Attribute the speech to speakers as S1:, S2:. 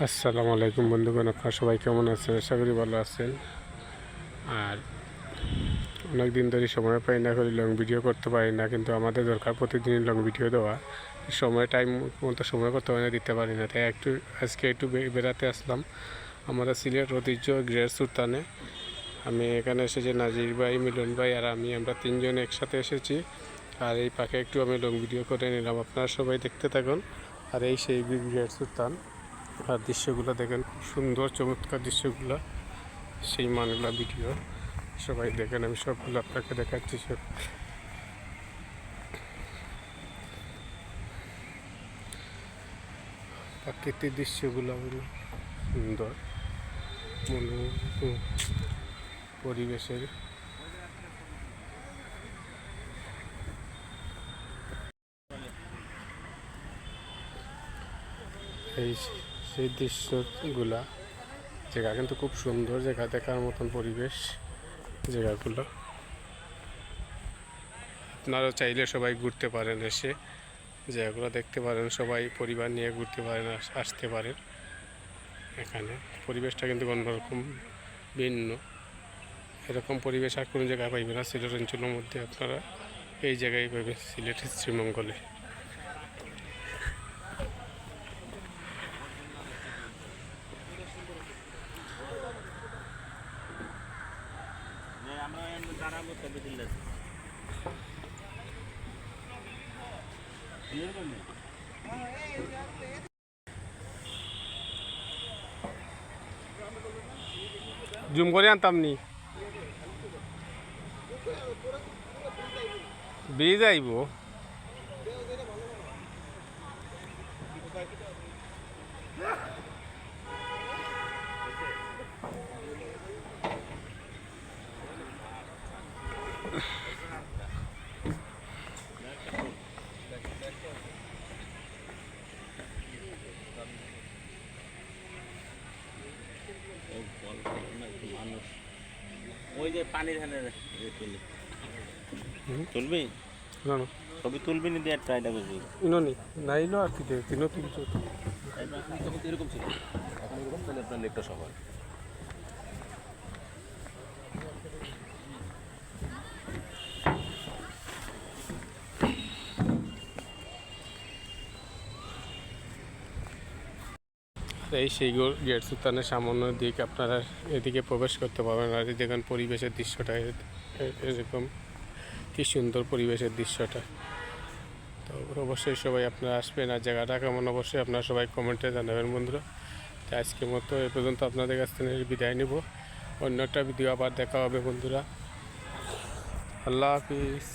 S1: আসসালামু আলাইকুম বন্ধুগণ, আপনারা সবাই কেমন আছেন? আশা করি ভালো আছেন। আর অনেক দিন ধরে সময় পাই না, করি লং ভিডিও করতে পারি না, কিন্তু আমাদের দরকার প্রতিদিনই লং ভিডিও দেওয়া। টাইম মতো সময় করতে পারি না, দিতে পারি না, তাই আজকে একটু বেড়াতে আসলাম আমাদের সিলেট ঐতিহ্য গ্রেট সুলতানে। আমি এখানে এসেছি, নাজির ভাই, মিলন ভাই আর আমরা তিনজন একসাথে এসেছি। আর এই পাখে একটু আমি লং ভিডিও করে নিলাম, আপনারা সবাই দেখতে থাকুন। আর এই সেই গ্রেট সুলতান, আর দৃশ্যগুলো দেখেন, খুব সুন্দর চমৎকার দৃশ্যগুলো, সেই মানগুলা ভিডিও সবাই দেখেন। আমি সবগুলো আপনাকে দেখাচ্ছি। সব প্রাকৃতিক দৃশ্যগুলো সুন্দর পরিবেশের। এই সেই দৃশ্যগুলা জায়গা কিন্তু খুব সুন্দর জায়গা, দেখার মতন পরিবেশ জায়গাগুলো। আপনারাও চাইলে সবাই ঘুরতে পারেন, এসে জায়গাগুলো দেখতে পারেন, সবাই পরিবার নিয়ে ঘুরতে পারেন, আসতে পারেন। এখানে পরিবেশটা কিন্তু অন্যরকম, ভিন্ন। এরকম পরিবেশ আর কোনো জায়গায় পাইবে না সিলেট অঞ্চলের মধ্যে, আপনারা এই জায়গায় পাবেন, সিলেটের শ্রীমঙ্গলে। জুম করে আনতাম নি, ব্রিজ আইব।
S2: ওই যে পানির ধানে তুলবি, ছবি তুলবি নি দিয়ে ট্রাইটা করবি।
S1: ইনি নাইলো আর কি তিনও তুলছো।
S2: এরকম ছিল, এখন এরকম তাহলে আপনার লেকটা সবার।
S1: এই সেই গেট সুলতানের সামান্য দিক, আপনারা এদিকে প্রবেশ করতে পারবেন। আর দেখেন পরিবেশের দৃশ্যটা এরকম, কি সুন্দর পরিবেশের দৃশ্যটা। তো অবশ্যই সবাই আপনারা আসবেন, আর জায়গাটা কেমন অবশ্যই আপনারা সবাই কমেন্টে জানাবেন বন্ধুরা। তো আজকের মতো এ পর্যন্ত আপনাদের কাছ থেকে বিদায় নেব। অন্য একটা ভিডিও আবার দেখা হবে বন্ধুরা। আল্লাহ হাফিজ।